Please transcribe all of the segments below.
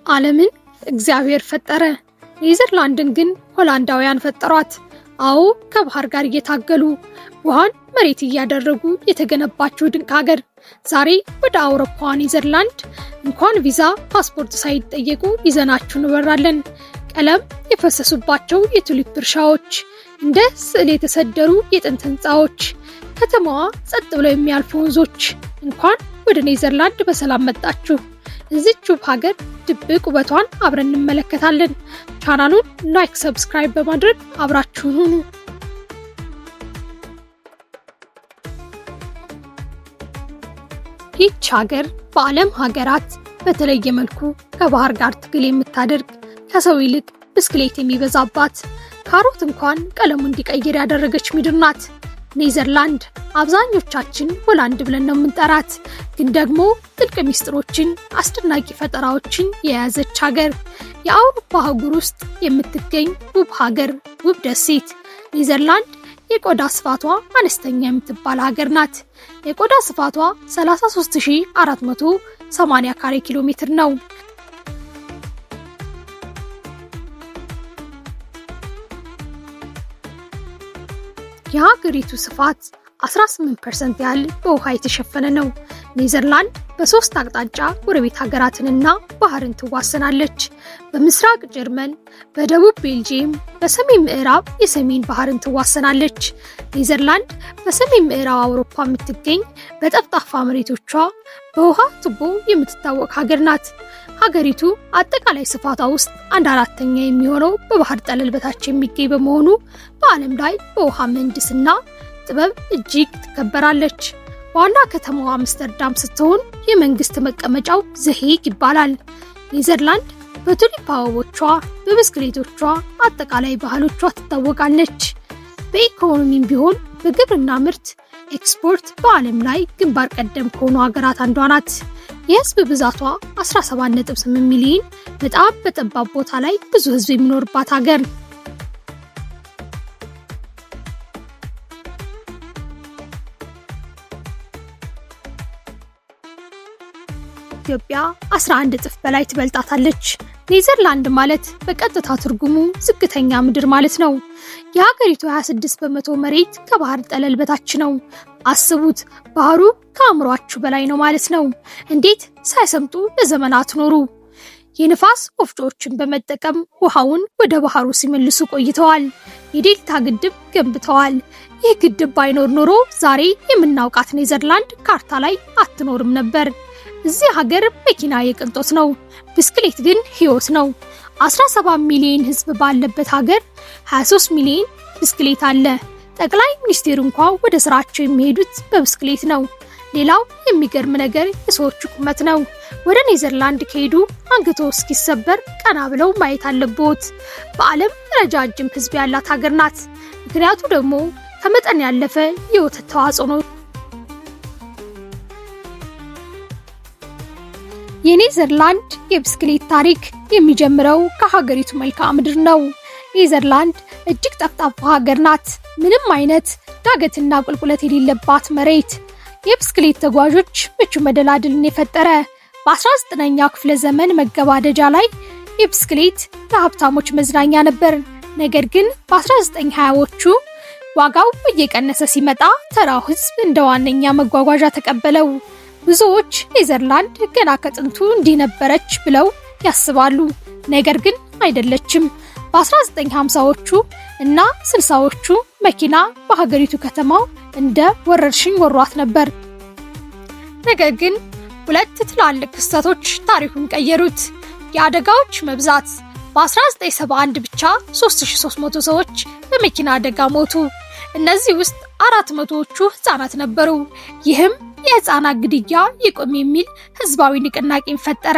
ዓለምን እግዚአብሔር ፈጠረ። ኔዘርላንድን ግን ሆላንዳውያን ፈጠሯት። አዎ ከባህር ጋር እየታገሉ ውሃን መሬት እያደረጉ የተገነባችው ድንቅ ሀገር ዛሬ ወደ አውሮፓ ኔዘርላንድ እንኳን ቪዛ ፓስፖርት ሳይጠየቁ ይዘናችሁ እንበራለን። ቀለም የፈሰሱባቸው የቱሊፕ እርሻዎች፣ እንደ ስዕል የተሰደሩ የጥንት ህንፃዎች፣ ከተማዋ ጸጥ ብለው የሚያልፉ ወንዞች። እንኳን ወደ ኔዘርላንድ በሰላም መጣችሁ። እዚች ውብ ሀገር ድብቅ ውበቷን አብረን እንመለከታለን። ቻናሉን ላይክ፣ ሰብስክራይብ በማድረግ አብራችሁን ሁኑ። ይህች ሀገር በዓለም ሀገራት በተለየ መልኩ ከባህር ጋር ትግል የምታደርግ፣ ከሰው ይልቅ ብስክሌት የሚበዛባት፣ ካሮት እንኳን ቀለሙ እንዲቀይር ያደረገች ምድር ናት። ኔዘርላንድ አብዛኞቻችን ሆላንድ ብለን ነው የምንጠራት፣ ግን ደግሞ ጥልቅ ሚስጥሮችን፣ አስደናቂ ፈጠራዎችን የያዘች ሀገር፣ የአውሮፓ አህጉር ውስጥ የምትገኝ ውብ ሀገር፣ ውብ ደሴት። ኔዘርላንድ የቆዳ ስፋቷ አነስተኛ የምትባል ሀገር ናት። የቆዳ ስፋቷ 33480 ካሬ ኪሎ ሜትር ነው። የሀገሪቱ ስፋት 18% ያህል በውሃ የተሸፈነ ነው። ኔዘርላንድ በሶስት አቅጣጫ ጎረቤት ሀገራትንና ባህርን ትዋሰናለች። በምስራቅ ጀርመን፣ በደቡብ ቤልጂየም፣ በሰሜን ምዕራብ የሰሜን ባህርን ትዋሰናለች። ኔዘርላንድ በሰሜን ምዕራብ አውሮፓ የምትገኝ በጠፍጣፋ መሬቶቿ በውሃ ቱቦ የምትታወቅ ሀገር ናት። ሀገሪቱ አጠቃላይ ስፋቷ ውስጥ 1/4 የሚሆነው በባህር ጠለል በታች የሚገኝ በመሆኑ በዓለም ላይ በውሃ ምህንድስና ጥበብ እጅግ ትከበራለች። ዋና ከተማዋ አምስተርዳም ስትሆን የመንግስት መቀመጫው ዘሄግ ይባላል። ኔዘርላንድ በቱሊፕ አበቦቿ፣ በብስክሌቶቿ፣ አጠቃላይ ባህሎቿ ትታወቃለች። በኢኮኖሚም ቢሆን በግብርና ምርት ኤክስፖርት በዓለም ላይ ግንባር ቀደም ከሆኑ ሀገራት አንዷ ናት። የህዝብ ብዛቷ 17.8 ሚሊዮን፣ በጣም በጠባብ ቦታ ላይ ብዙ ህዝብ የሚኖርባት ሀገር። ኢትዮጵያ 11 እጥፍ በላይ ትበልጣታለች። ኔዘርላንድ ማለት በቀጥታ ትርጉሙ ዝቅተኛ ምድር ማለት ነው። የሀገሪቱ 26% መሬት ከባህር ጠለል በታች ነው። አስቡት፣ ባህሩ ከአእምሯችሁ በላይ ነው ማለት ነው። እንዴት ሳይሰምጡ ለዘመናት ኖሩ? የንፋስ ወፍጮዎችን በመጠቀም ውሃውን ወደ ባህሩ ሲመልሱ ቆይተዋል። የዴልታ ግድብ ገንብተዋል። ይህ ግድብ ባይኖር ኖሮ ዛሬ የምናውቃት ኔዘርላንድ ካርታ ላይ አትኖርም ነበር። እዚህ ሀገር መኪና የቅንጦት ነው፣ ብስክሌት ግን ህይወት ነው። 17 ሚሊዮን ህዝብ ባለበት ሀገር 23 ሚሊዮን ብስክሌት አለ። ጠቅላይ ሚኒስቴሩ እንኳን ወደ ስራቸው የሚሄዱት በብስክሌት ነው። ሌላው የሚገርም ነገር የሰዎቹ ቁመት ነው። ወደ ኔዘርላንድ ከሄዱ አንገቶ እስኪሰበር ቀና ብለው ማየት አለቦት። በዓለም ረጃጅም ህዝብ ያላት ሀገር ናት። ምክንያቱ ደግሞ ከመጠን ያለፈ የወተት ተዋጽኦ ነው። የኔዘርላንድ የብስክሌት ታሪክ የሚጀምረው ከሀገሪቱ መልክዓ ምድር ነው። ኔዘርላንድ እጅግ ጠፍጣፋ ሀገር ናት። ምንም አይነት ዳገትና ቁልቁለት የሌለባት መሬት፣ የብስክሌት ተጓዦች ምቹ መደላድልን የፈጠረ። በ19ኛው ክፍለ ዘመን መገባደጃ ላይ የብስክሌት ለሀብታሞች መዝናኛ ነበር። ነገር ግን በ1920ዎቹ ዋጋው እየቀነሰ ሲመጣ ተራው ህዝብ እንደ ዋነኛ መጓጓዣ ተቀበለው። ብዙዎች ኔዘርላንድ ገና ከጥንቱ እንዲህ ነበረች ብለው ያስባሉ። ነገር ግን አይደለችም። በ1950ዎቹ እና 60ዎቹ መኪና በሀገሪቱ ከተማው እንደ ወረርሽኝ ወሯት ነበር። ነገር ግን ሁለት ትላልቅ ክስተቶች ታሪኩን ቀየሩት። የአደጋዎች መብዛት። በ1971 ብቻ 3300 ሰዎች በመኪና አደጋ ሞቱ። እነዚህ ውስጥ 400ዎቹ ህፃናት ነበሩ። ይህም የህፃናት ግድያ ይቁም የሚል ህዝባዊ ንቅናቄን ፈጠረ።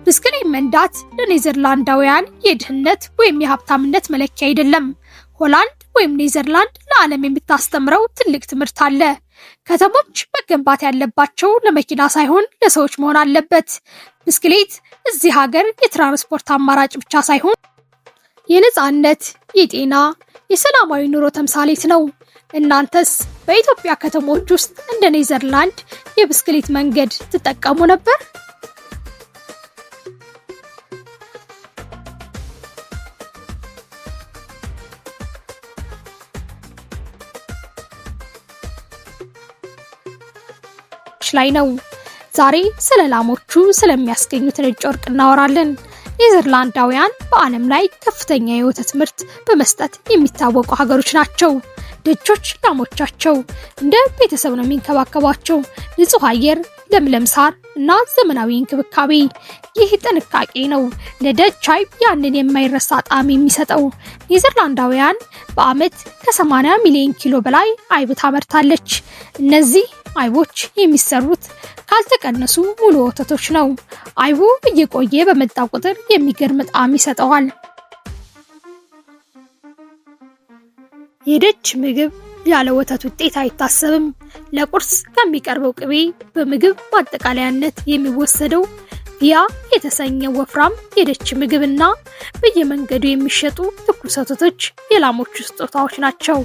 ብስክሌት መንዳት ለኔዘርላንዳውያን የድህነት ወይም የሀብታምነት መለኪያ አይደለም። ሆላንድ ወይም ኔዘርላንድ ለዓለም የምታስተምረው ትልቅ ትምህርት አለ። ከተሞች መገንባት ያለባቸው ለመኪና ሳይሆን ለሰዎች መሆን አለበት። ብስክሌት እዚህ ሀገር የትራንስፖርት አማራጭ ብቻ ሳይሆን የነፃነት፣ የጤና፣ የሰላማዊ ኑሮ ተምሳሌት ነው። እናንተስ በኢትዮጵያ ከተሞች ውስጥ እንደ ኔዘርላንድ የብስክሌት መንገድ ትጠቀሙ ነበር? ላይ ነው። ዛሬ ስለ ላሞቹ ስለሚያስገኙት ነጭ ወርቅ እናወራለን። ኔዘርላንዳውያን በዓለም ላይ ከፍተኛ የወተት ምርት በመስጠት የሚታወቁ ሀገሮች ናቸው። ደጆች ላሞቻቸው እንደ ቤተሰብ ነው የሚንከባከቧቸው። ንጹህ አየር፣ ለምለም ሳር እና ዘመናዊ እንክብካቤ። ይህ ጥንቃቄ ነው ለደች አይብ ያንን የማይረሳ ጣዕም የሚሰጠው። ኔዘርላንዳውያን በዓመት ከ80 ሚሊዮን ኪሎ በላይ አይብ ታመርታለች። እነዚህ አይቦች የሚሰሩት ካልተቀነሱ ሙሉ ወተቶች ነው። አይቡ እየቆየ በመጣ ቁጥር የሚገርም ጣዕም ይሰጠዋል። የደች ምግብ ያለ ወተት ውጤት አይታሰብም። ለቁርስ ከሚቀርበው ቅቤ በምግብ ማጠቃለያነት የሚወሰደው ቪያ የተሰኘ ወፍራም የደች ምግብና በየመንገዱ የሚሸጡ ትኩስ ወተቶች የላሞቹ ስጦታዎች ናቸው።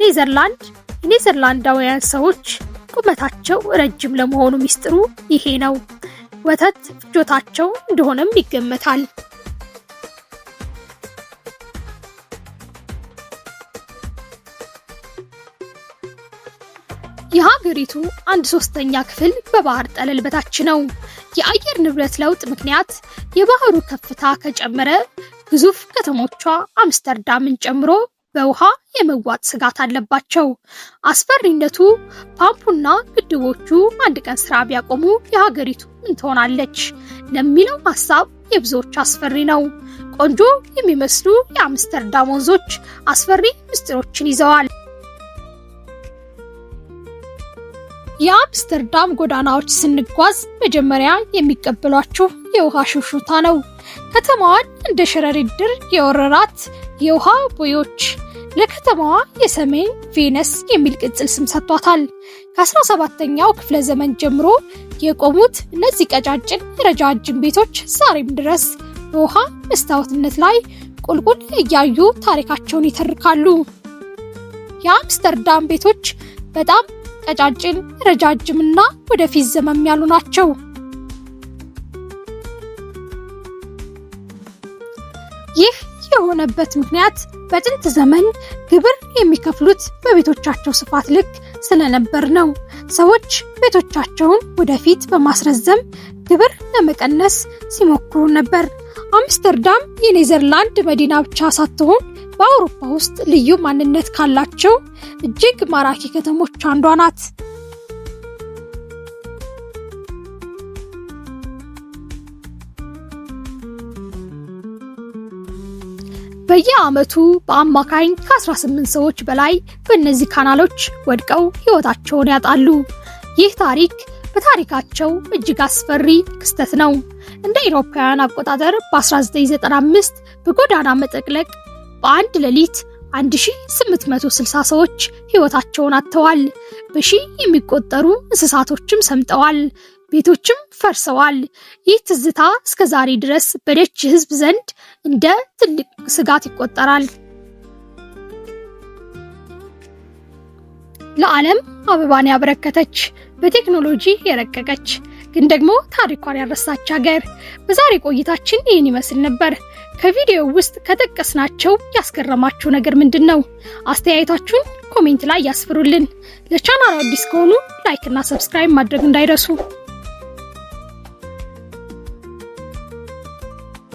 የኔዘርላንዳውያን ሰዎች ቁመታቸው ረጅም ለመሆኑ ሚስጥሩ ይሄ ነው። ወተት ፍጆታቸው እንደሆነም ይገመታል። የሀገሪቱ 1/3 ክፍል በባህር ጠለል በታች ነው። የአየር ንብረት ለውጥ ምክንያት የባህሩ ከፍታ ከጨመረ ግዙፍ ከተሞቿ አምስተርዳምን ጨምሮ በውሃ የመዋጥ ስጋት አለባቸው። አስፈሪነቱ ፓምፑና ግድቦቹ አንድ ቀን ስራ ቢያቆሙ የሀገሪቱ ምን ትሆናለች ለሚለው ሀሳብ የብዙዎች አስፈሪ ነው። ቆንጆ የሚመስሉ የአምስተርዳም ወንዞች አስፈሪ ምስጢሮችን ይዘዋል። የአምስተርዳም ጎዳናዎች ስንጓዝ መጀመሪያ የሚቀበሏችሁ የውሃ ሽውሽውታ ነው። ከተማዋን እንደ ሸረሪት ድር የወረራት የውሃ ቦዮች ለከተማዋ የሰሜን ቬነስ የሚል ቅጽል ስም ሰጥቷታል። ከ17ኛው ክፍለ ዘመን ጀምሮ የቆሙት እነዚህ ቀጫጭን ረጃጅም ቤቶች ዛሬም ድረስ በውሃ መስታወትነት ላይ ቁልቁል እያዩ ታሪካቸውን ይተርካሉ። የአምስተርዳም ቤቶች በጣም ቀጫጭን፣ ረጃጅምና ወደፊት ዘመም ያሉ ናቸው። ይህ የሆነበት ምክንያት በጥንት ዘመን ግብር የሚከፍሉት በቤቶቻቸው ስፋት ልክ ስለነበር ነው። ሰዎች ቤቶቻቸውን ወደፊት በማስረዘም ግብር ለመቀነስ ሲሞክሩ ነበር። አምስተርዳም የኔዘርላንድ መዲና ብቻ ሳትሆን በአውሮፓ ውስጥ ልዩ ማንነት ካላቸው እጅግ ማራኪ ከተሞች አንዷ ናት። በየዓመቱ በአማካኝ ከ18 ሰዎች በላይ በእነዚህ ካናሎች ወድቀው ሕይወታቸውን ያጣሉ። ይህ ታሪክ በታሪካቸው እጅግ አስፈሪ ክስተት ነው። እንደ አውሮፓውያን አቆጣጠር በ1995 በጎዳና መጥለቅለቅ በአንድ ሌሊት 1860 ሰዎች ሕይወታቸውን አጥተዋል። በሺህ የሚቆጠሩ እንስሳቶችም ሰምጠዋል፣ ቤቶችም ፈርሰዋል። ይህ ትዝታ እስከ ዛሬ ድረስ በደች ሕዝብ ዘንድ እንደ ትልቅ ስጋት ይቆጠራል። ለዓለም አበባን ያበረከተች በቴክኖሎጂ የረቀቀች ግን ደግሞ ታሪኳን ያረሳች ሀገር። በዛሬ ቆይታችን ይህን ይመስል ነበር። ከቪዲዮው ውስጥ ከጠቀስናቸው ያስገረማችሁ ነገር ምንድነው? አስተያየታችሁን ኮሜንት ላይ ያስፍሩልን። ለቻናሉ አዲስ ከሆኑ ላይክ እና ሰብስክራይብ ማድረግ እንዳይረሱ።